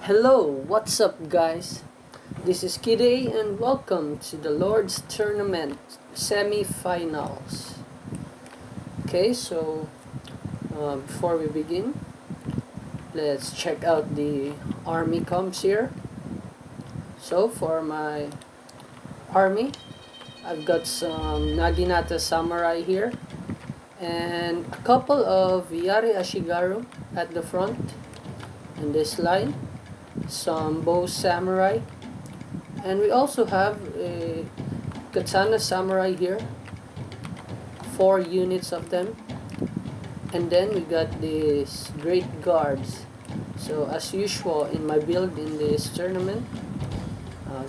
Hello, what's up, guys? This is Kide, and welcome to the Lord's Tournament semi-finals. Okay, so before we begin, let's check out the army comps here. So for my army, I've got some Naginata Samurai here, and a couple of Yari Ashigaru at the front in this line, some Bow Samurai, and we also have a Katana Samurai here, 4 units of them, and then we got these Great Guards. So as usual in my build in this tournament,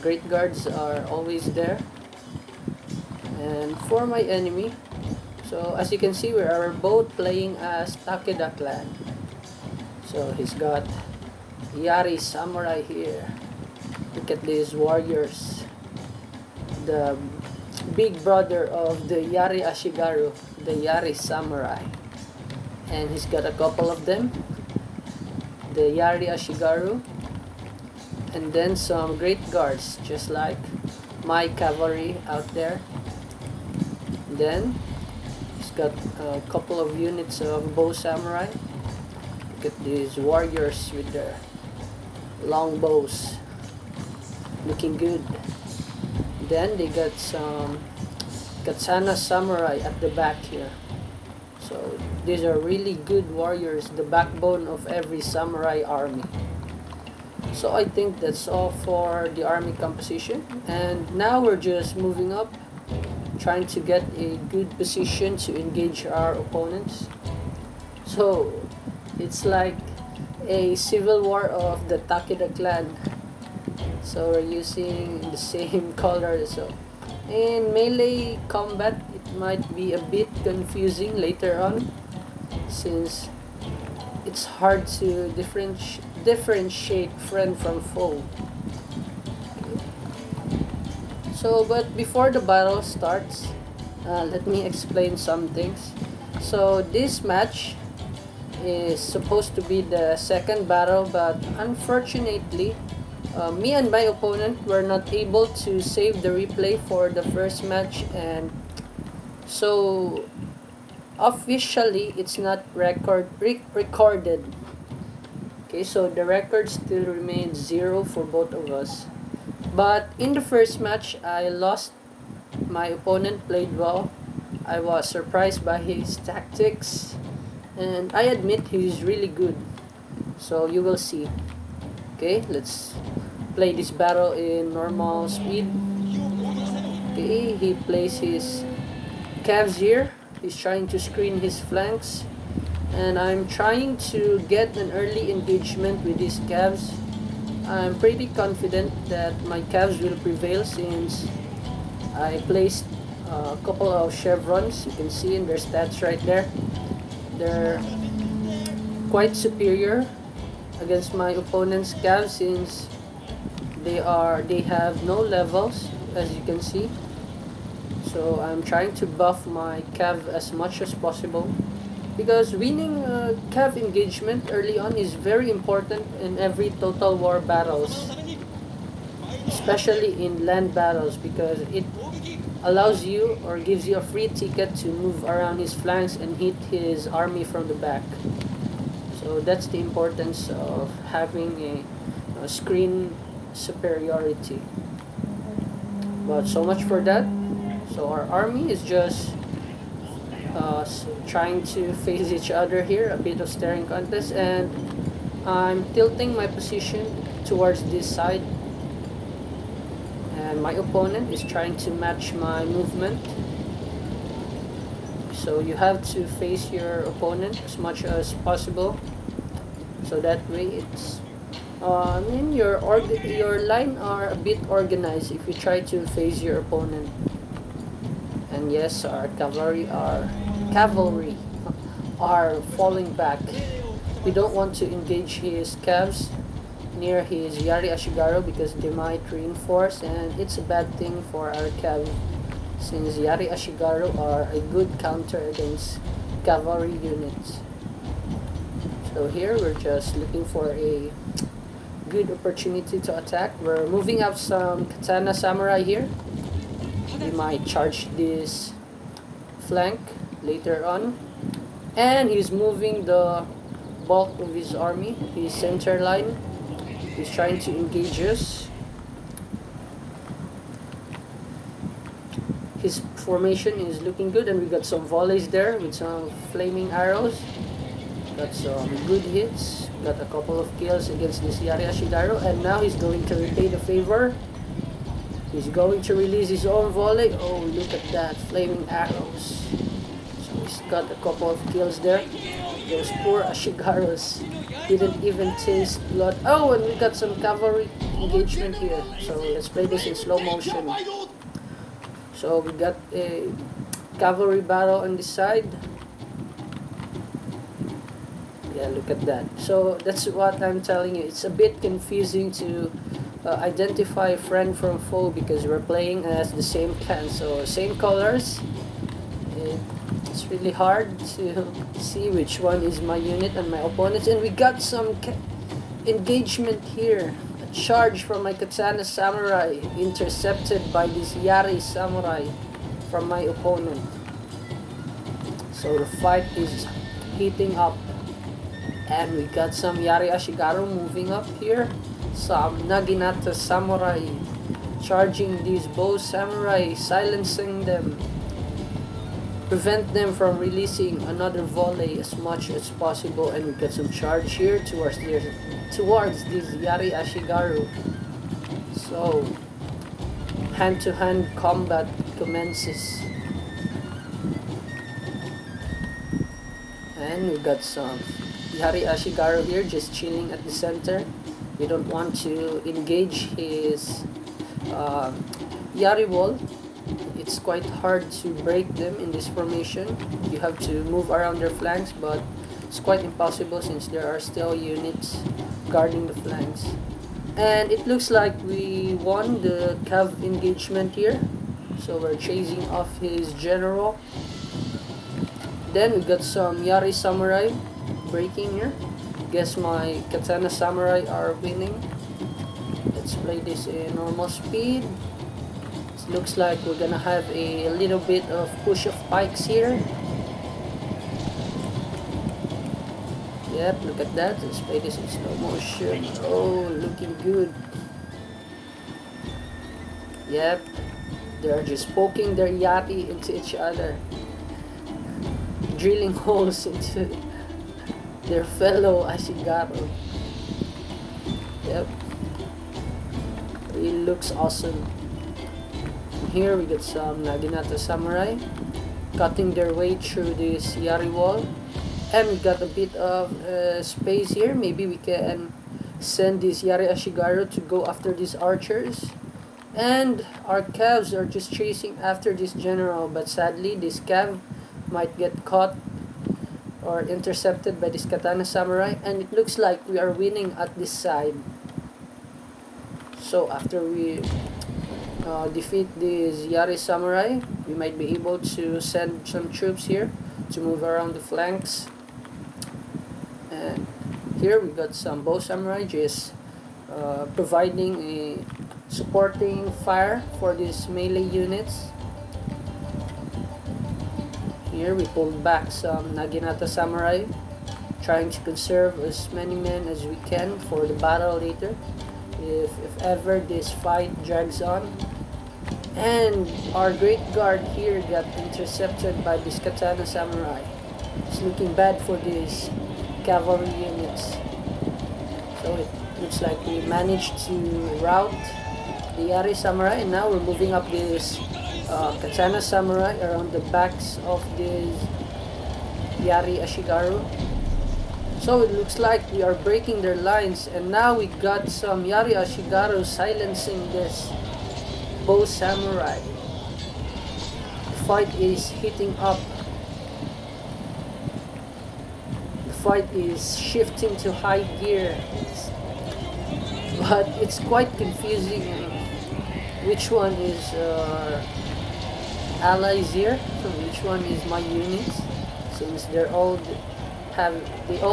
Great Guards are always there. And for my enemy, so as you can see, we are both playing as Takeda clan. So he's got Yari Samurai here. Look at these warriors. The big brother of the Yari Ashigaru, the Yari Samurai. And he's got a couple of them. The Yari Ashigaru. And then some Great Guards, just like my cavalry out there. Then he's got a couple of units of Bow Samurai. Look at these warriors with their long bows, looking good. Then they got some Katana Samurai at the back here. So these are really good warriors, the backbone of every samurai army. So I think that's all for the army composition, and now we're just moving up, trying to get a good position to engage our opponents. So it's like a civil war of the Takeda clan. So we're using the same color. So in melee combat, it might be a bit confusing later on, since it's hard to differentiate friend from foe. So, but before the battle starts, let me explain some things. So this match is supposed to be the second battle, but unfortunately, me and my opponent were not able to save the replay for the first match, and so officially it's not recorded. Okay, so the record still remains 0 for both of us. But in the first match, I lost. My opponent played well. I was surprised by his tactics, and I admit he's really good. So you will see. Okay, let's play this battle in normal speed. Okay, he plays his calves here. He's trying to screen his flanks, and I'm trying to get an early engagement with his calves. I'm pretty confident that my calves will prevail, since I placed a couple of chevrons. You can see in their stats right there. They're quite superior against my opponent's calves, since they have no levels, as you can see. So I'm trying to buff my calf as much as possible, because winning cav engagement early on is very important in every total war battles, especially in land battles, because it allows you or gives you a free ticket to move around his flanks and hit his army from the back. So that's the importance of having a screen superiority. But so much for that. So our army is just trying to face each other here, a bit of staring contest, and I'm tilting my position towards this side, and my opponent is trying to match my movement. So you have to face your opponent as much as possible, so that way it's your line are a bit organized if you try to face your opponent. And yes, our cavalry are falling back. We don't want to engage his calves near his Yari Ashigaru, because they might reinforce, and it's a bad thing for our cav, since Yari Ashigaru are a good counter against cavalry units. So here we're just looking for a good opportunity to attack. We're moving up some katana samurai here. We might charge this flank later on. And he's moving the bulk of his army, his center line. He's trying to engage us. His formation is looking good, and we got some volleys there with some flaming arrows. Got some good hits. Got a couple of kills against this Yari Ashigaru, and now he's going to repay the favor. He's going to release his own volley. Oh, look at that, flaming arrows. So he's got a couple of kills there. Those poor Ashigarus didn't even taste blood. Oh, and we got some cavalry engagement here. So let's play this in slow motion. So we got a cavalry battle on this side. Yeah, look at that. So that's what I'm telling you. It's a bit confusing to identify friend from foe because we're playing as the same clan. So same colors. It's really hard to see which one is my unit and my opponents. And we got some engagement here. A charge from my katana samurai intercepted by this Yari samurai from my opponent. So the fight is heating up. And we got some Yari Ashigaru moving up here. Some Naginata samurai charging these bow samurai, silencing them. Prevent them from releasing another volley as much as possible, and we got some charge here towards this Yari Ashigaru. So hand-to-hand combat commences. And we got some Yari Ashigaru here just chilling at the center. We don't want to engage his Yari wall. It's quite hard to break them in this formation. You have to move around their flanks, but it's quite impossible since there are still units guarding the flanks. And it looks like we won the Cav engagement here. So we're chasing off his general. Then we got some Yari samurai breaking here. Guess my katana samurai are winning. Let's play this in normal speed. Looks like we're gonna have a little bit of push of pikes here. Yep, look at that. Let's play this in slow motion. Oh, looking good. Yep, they're just poking their yati into each other, drilling holes into their fellow Ashigaru. Yep, it looks awesome. Here we got some Naginata samurai cutting their way through this Yari wall, and we got a bit of space here. Maybe we can send this Yari Ashigaru to go after these archers, and our Cavs are just chasing after this general, but sadly this Cav might get caught or intercepted by this katana samurai, and it looks like we are winning at this side. So after we defeat these Yari samurai, we might be able to send some troops here to move around the flanks. And here we got some bow samurai just providing a supporting fire for these melee units. Here we pulled back some Naginata samurai, trying to conserve as many men as we can for the battle later, if ever this fight drags on. And our great guard here got intercepted by this katana samurai. It's looking bad for these cavalry units. So it looks like we managed to rout the Yari samurai, and now we're moving up this katana samurai around the backs of these Yari Ashigaru. So it looks like we are breaking their lines, and now we got some Yari Ashigaru silencing this bow samurai. The fight is heating up. The fight is shifting to high gear. But it's quite confusing which one is allies here, which one is my units, since they all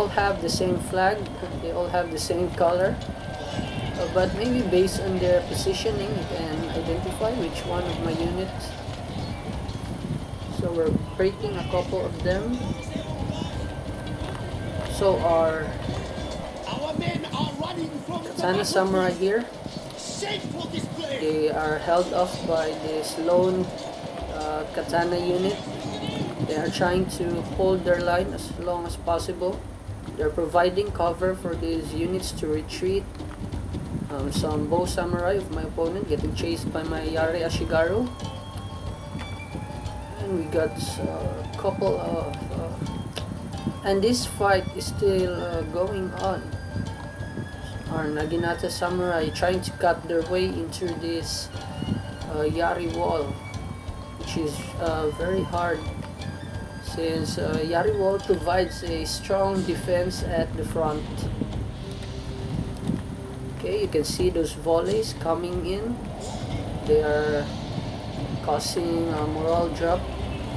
have the same flag, they all have the same color. but maybe based on their positioning you can identify which one of my units. So we're breaking a couple of them. So our men are running from Katana Samurai here, shameful display. they are held off by this lone Katana unit. They are trying to hold their line as long as possible. They're providing cover for these units to retreat. Some bow samurai of my opponent getting chased by my Yari Ashigaru. And we got a couple of... and this fight is still going on. Our Naginata samurai trying to cut their way into this Yari wall, which is very hard since Yari wall provides a strong defense at the front. Okay, you can see those volleys coming in. They are causing a morale drop,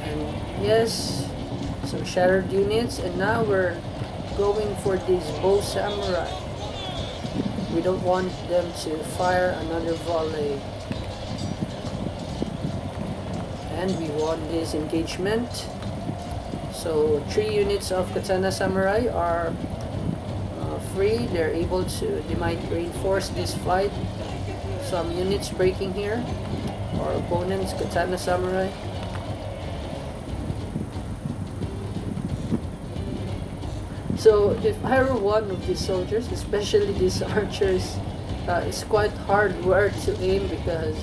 and yes, some shattered units. And now we're going for these bow samurai. We don't want them to fire another volley. And we won this engagement. So 3 units of Katana Samurai are free. They're able to, they might reinforce this fight. Some units breaking here. Our opponent's Katana Samurai. So if I were one of these soldiers, especially these archers, it's quite hard work to aim because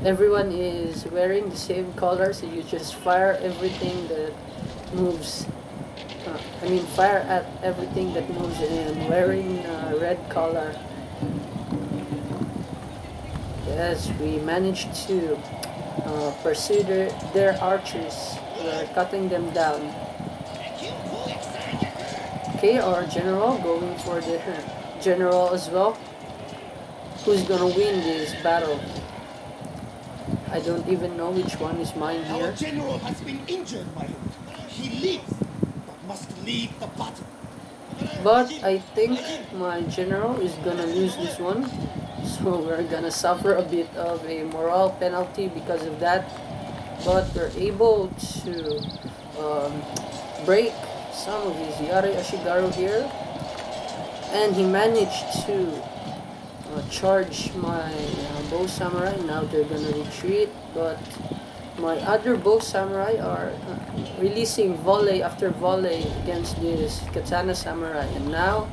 everyone is wearing the same color, so you just fire everything that moves. Fire at everything that moves and wearing red color. Yes, we managed to pursue their archers. We're cutting them down. Okay, our general going for the general as well. Who's gonna win this battle? I don't even know which one is mine here. Our general has been injured, my lord. He lives, but must leave the battle. But I think my general is gonna lose this one. So we're gonna suffer a bit of a morale penalty because of that. But we're able to break some of his Yari Ashigaru here. And he managed to charge my bow samurai. Now they're gonna retreat, but my other bow samurai are releasing volley after volley against this Katana samurai, and now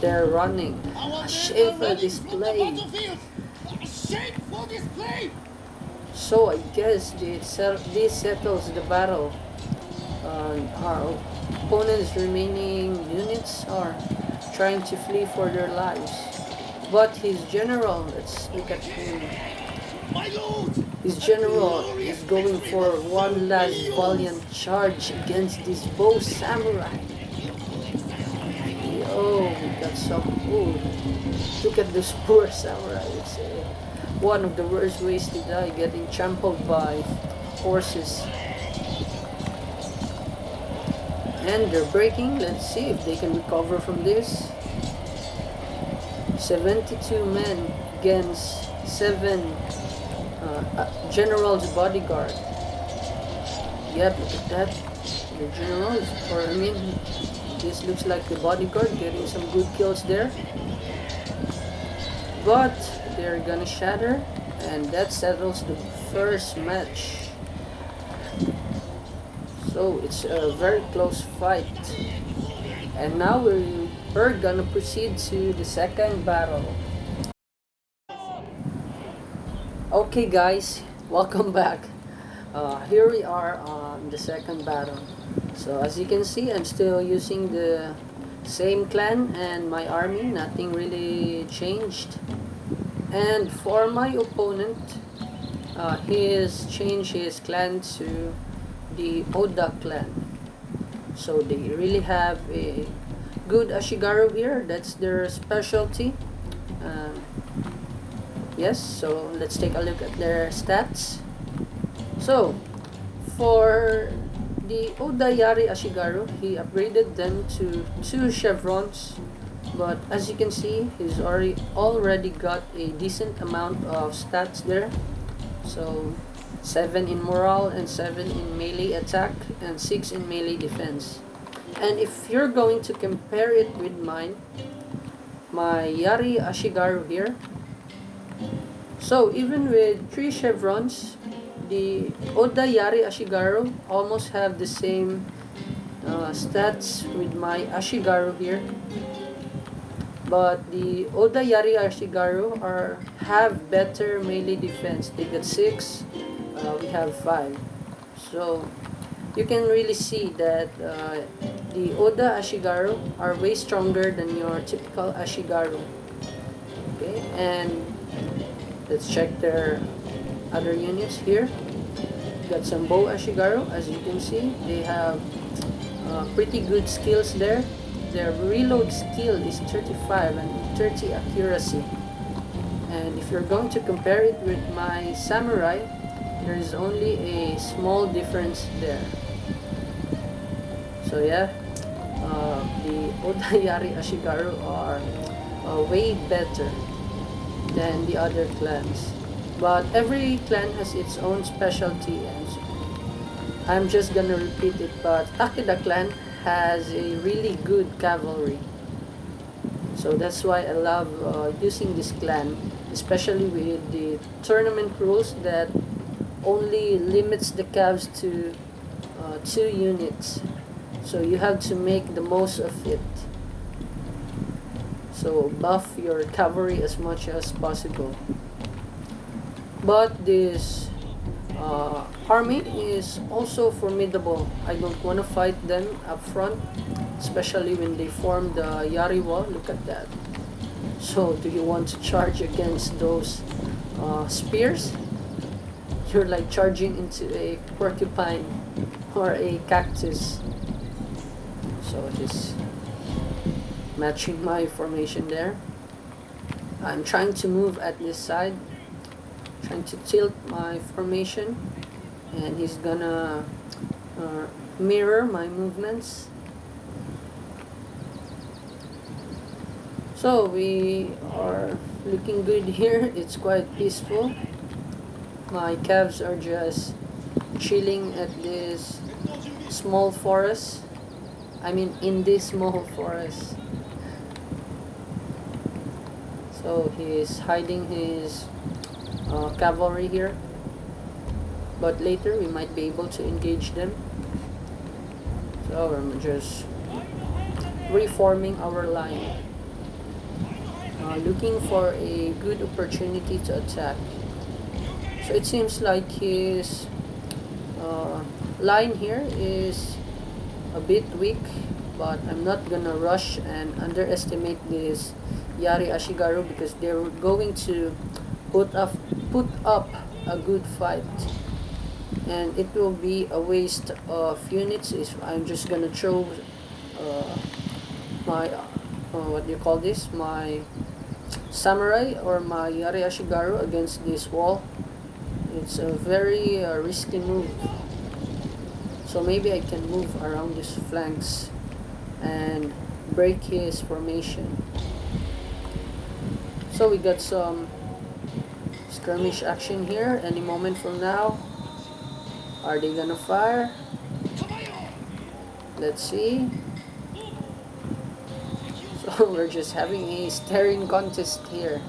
they're running. A shameful display. So I guess this settles the battle. Our opponent's remaining units are trying to flee for their lives. But his general, let's look at him. His general is going for one last valiant charge against this bow samurai. Oh, we got some. Ooh, look at this poor samurai. It's one of the worst ways to die, getting trampled by horses. And they're breaking. Let's see if they can recover from this. 72 men against 7 general's bodyguard. Yep, look at that. The general is, this looks like the bodyguard getting some good kills there. But they're gonna shatter, and that settles the first match. So it's a very close fight. And now we're gonna proceed to the second battle. Okay guys, welcome back. Here we are on the second battle. So as you can see, I'm still using the same clan and my army. Nothing really changed. And for my opponent, he has changed his clan to the Oda clan. So they really have a good Ashigaru here. That's their specialty. Yes, so let's take a look at their stats. So for the Oda Yari Ashigaru, he upgraded them to 2 chevrons But as you can see, he's already got a decent amount of stats there. So 7 in morale and 7 in melee attack and 6 in melee defense. And if you're going to compare it with mine, my Yari Ashigaru here, so even with 3 chevrons, the Oda Yari Ashigaru almost have the same stats with my Ashigaru here. But the Oda Yari Ashigaru have better melee defense. They got 6, we have 5. So you can really see that the Oda Ashigaru are way stronger than your typical Ashigaru. Okay, and let's check their other units here. Got some bow Ashigaru. As you can see, they have pretty good skills there. Their reload skill is 35 and 30 accuracy. And if you're going to compare it with my samurai, there is only a small difference there. So yeah, the Oda Yari Ashigaru are way better than the other clans. But every clan has its own specialty, and I'm just gonna repeat it, but Takeda clan has a really good cavalry. So that's why I love using this clan, especially with the tournament rules that only limits the cavs to 2 units. So you have to make the most of it. So buff your cavalry as much as possible. But this army is also formidable. I don't want to fight them up front, especially when they form the Yari wall. Look at that. So do you want to charge against those spears? You're like charging into a porcupine or a cactus. So just matching my formation there. I'm trying to move at this side, trying to tilt my formation, and he's gonna mirror my movements. So we are looking good here. It's quite peaceful. My calves are just chilling at this small forest. I mean, in this small forest. So he's hiding his cavalry here, but later we might be able to engage them. So I'm just reforming our line, looking for a good opportunity to attack. So it seems like his line here is a bit weak, but I'm not gonna rush and underestimate this Yari Ashigaru because they're going to put up a good fight, and it will be a waste of units if I'm just gonna throw my what do you call this, my samurai or my Yari Ashigaru against this wall. It's a very risky move. So maybe I can move around his flanks and break his formation. So we got some skirmish action here. Any moment from now, are they gonna fire? Let's see. So we're just having a staring contest here.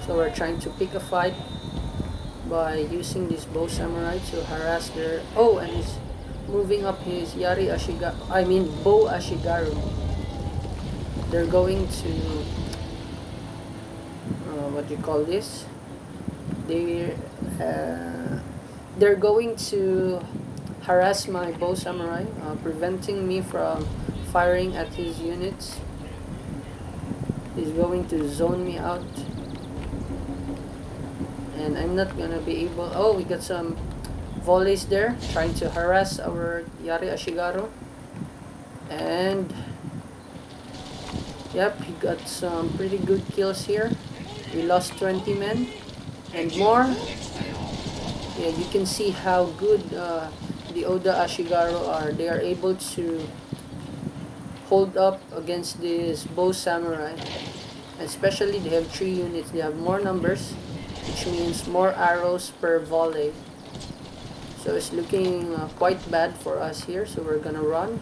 So we're trying to pick a fight by using this bow samurai to harass their... Oh, and he's moving up his Yari Ashigaru, I mean bow Ashigaru. They're going to what do you call this, they're going to harass my bow samurai, preventing me from firing at his units. He's going to zone me out, and I'm not gonna be able... Oh, we got some volleys there trying to harass our Yari Ashigaru, and yep, he got some pretty good kills here. We lost 20 men and more. Yeah, you can see how good the Oda Ashigaru they are able to hold up against this bow samurai. Especially they have 3 units, they have more numbers, which means more arrows per volley. So it's looking quite bad for us here, so we're gonna run.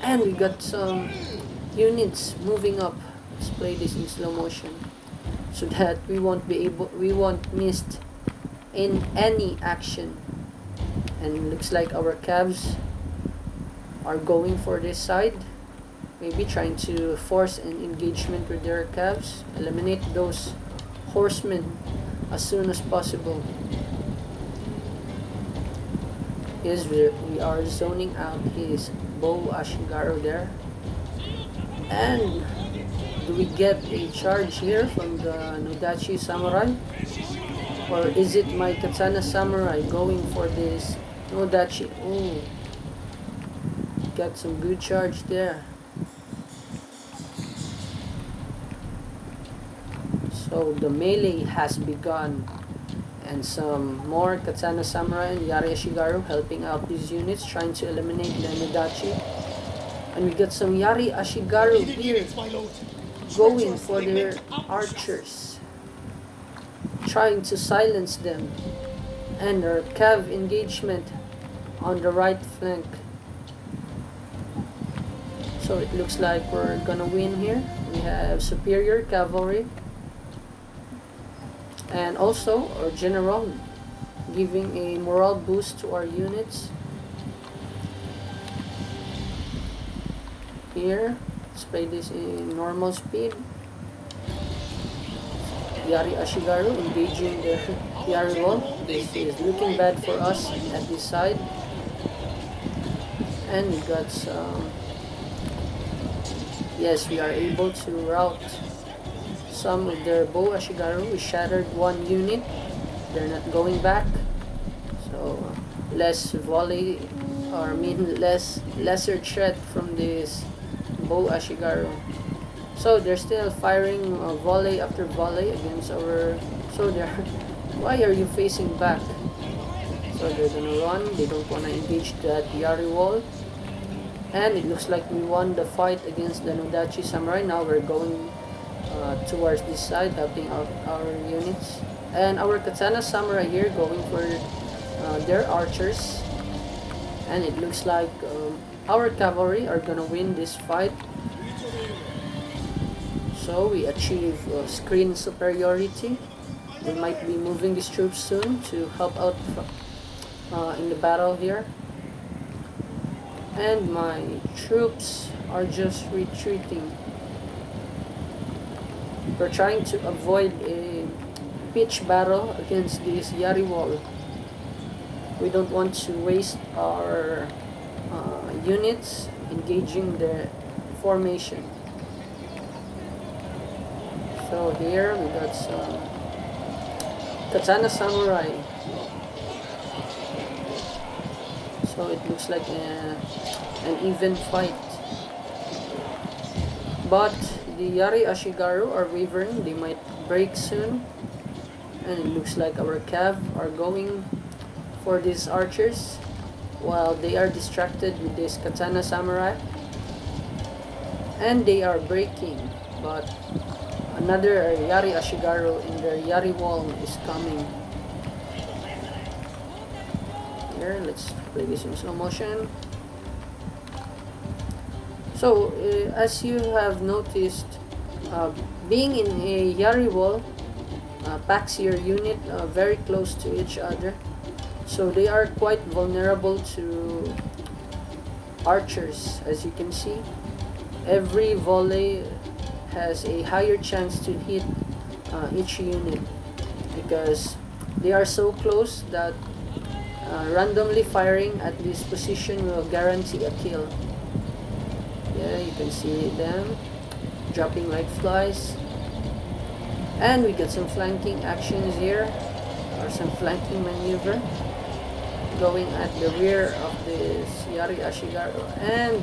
And we got some units moving up. Let's play this in slow motion so that we won't miss in any action. And it looks like our cavs are going for this side, maybe trying to force an engagement with their cavs, eliminate those horsemen as soon as possible. We are zoning out his bow Ashigaru there. And do we get a charge here from the Nodachi samurai? Or is it my katana samurai going for this Nodachi? Oh, got some good charge there. So the melee has begun. And some more katana samurai and Yari Ashigaru helping out these units, trying to eliminate the Nodachi. And we got some Yari Ashigaru here going for their archers, trying to silence them. And our cav engagement on the right flank. So it looks like we're gonna win here. We have superior cavalry. And also our general giving a morale boost to our units. Here, let's play this in normal speed. Yari Ashigaru engaging the Yari wall. This is looking bad for us at this side. And we got some... Yes, we are able to rout some of their bow Ashigaru. We shattered one unit. They're not going back. So less volley, or lesser threat from this bow Ashigaru. So they're still firing volley after volley against our... So they're... Why are you facing back? So they're gonna run. They don't wanna engage that Yari wall. And it looks like we won the fight against the Nodachi samurai. Now we're going towards this side, helping out our units. And our katana samurai here going for their archers. And it looks like our cavalry are gonna win this fight. So we achieve screen superiority. We might be moving these troops soon to help out in the battle here. And my troops are just retreating. We're trying to avoid a pitch battle against this Yari wall. We don't want to waste our units engaging the formation. So here we got some katana samurai. So it looks like an even fight. But the Yari Ashigaru are wavering. They might break soon. And it looks like our cav are going for these archers while they are distracted with this katana samurai. And they are breaking. But another Yari Ashigaru in their Yari wall is coming. Here, let's play this in slow motion. So, as you have noticed, being in a Yari wall packs your unit very close to each other. So they are quite vulnerable to archers, as you can see. Every volley has a higher chance to hit each unit because they are so close that randomly firing at this position will guarantee a kill. Yeah, you can see them dropping like flies. And we got some flanking actions here, or some flanking maneuver going at the rear of this Yari Ashigaru. And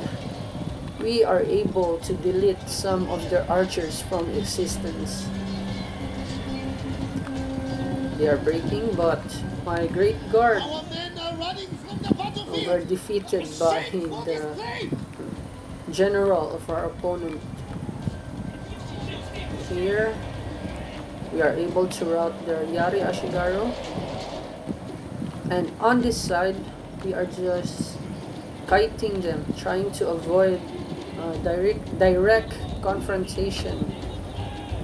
we are able to delete some of their archers from existence. They are breaking, but my great guard... were defeated by the general of our opponent. Here, we are able to rout their Yari Ashigaru. And on this side, we are just kiting them, trying to avoid direct confrontation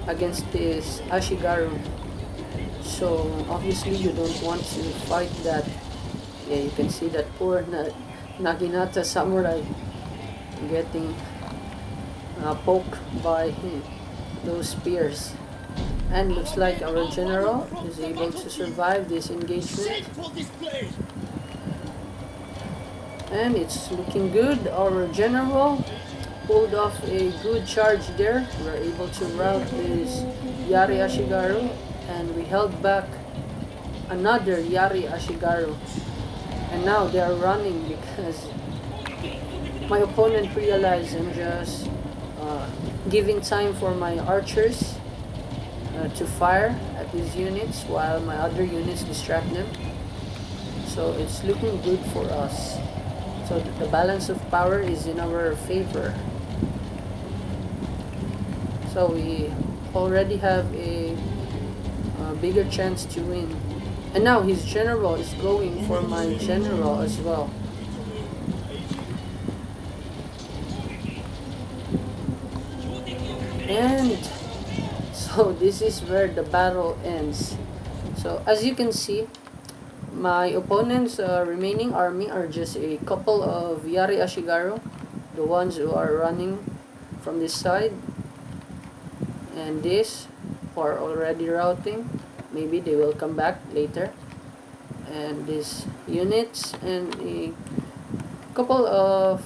against this Ashigaru. So obviously you don't want to fight that. Yeah, you can see that poor Naginata samurai getting poked by those spears. And looks like our general is able to survive this engagement. And it's looking good. Our general pulled off a good charge there. We were able to rout this Yari Ashigaru, and we held back another Yari Ashigaru. And now they are running because my opponent realized I'm just giving time for my archers to fire at these units while my other units distract them. So it's looking good for us. So the balance of power is in our favor. So we already have a bigger chance to win. And now his general is going for my general as well. And so this is where the battle ends. So as you can see, my opponent's remaining army are just a couple of Yari Ashigaru, the ones who are running from this side, and this are already routing. Maybe they will come back later. And these units and a couple of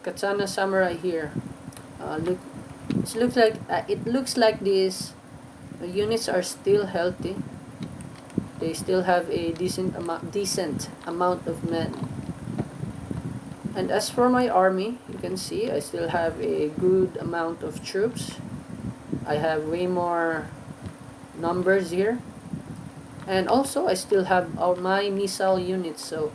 Katana samurai here. It looks like these units are still healthy. They still have a decent amount of men. And as for my army, you can see I still have a good amount of troops. I have way more numbers here. And also I still have my missile units. So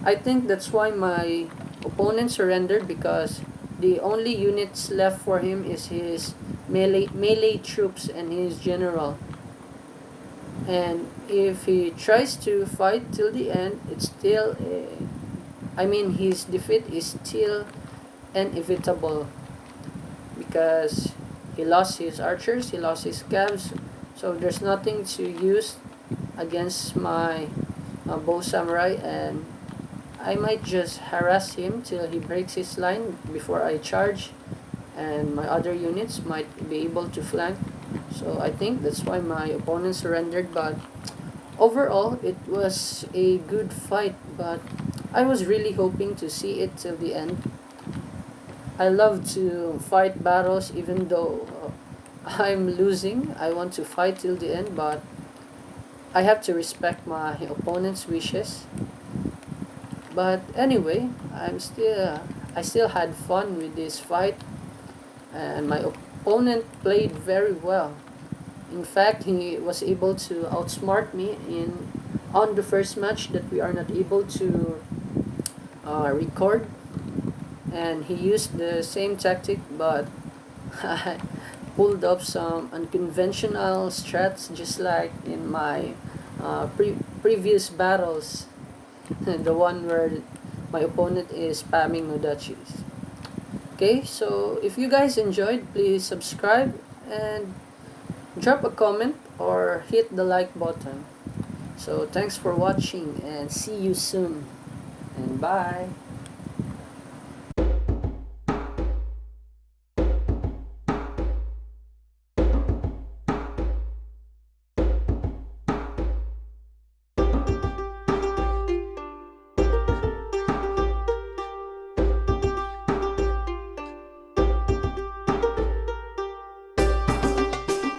I think that's why my opponent surrendered, because the only units left for him is his melee troops and his general. And if he tries to fight till the end, it's still his defeat is still inevitable, because he lost his archers, he lost his scavs, so there's nothing to use against my bow samurai, and I might just harass him till he breaks his line before I charge, and my other units might be able to flank. So I think that's why my opponent surrendered. But overall, it was a good fight, but I was really hoping to see it till the end. I love to fight battles even though I'm losing. I want to fight till the end, but I have to respect my opponent's wishes. But anyway, I still had fun with this fight, and my opponent played very well. In fact, he was able to outsmart me on the first match that we are not able to record, and he used the same tactic, but I pulled up some unconventional strats, just like in my previous battles. The one where my opponent is spamming Nodachis. Okay, so if you guys enjoyed, please subscribe and drop a comment or hit the like button. So thanks for watching and see you soon. And bye.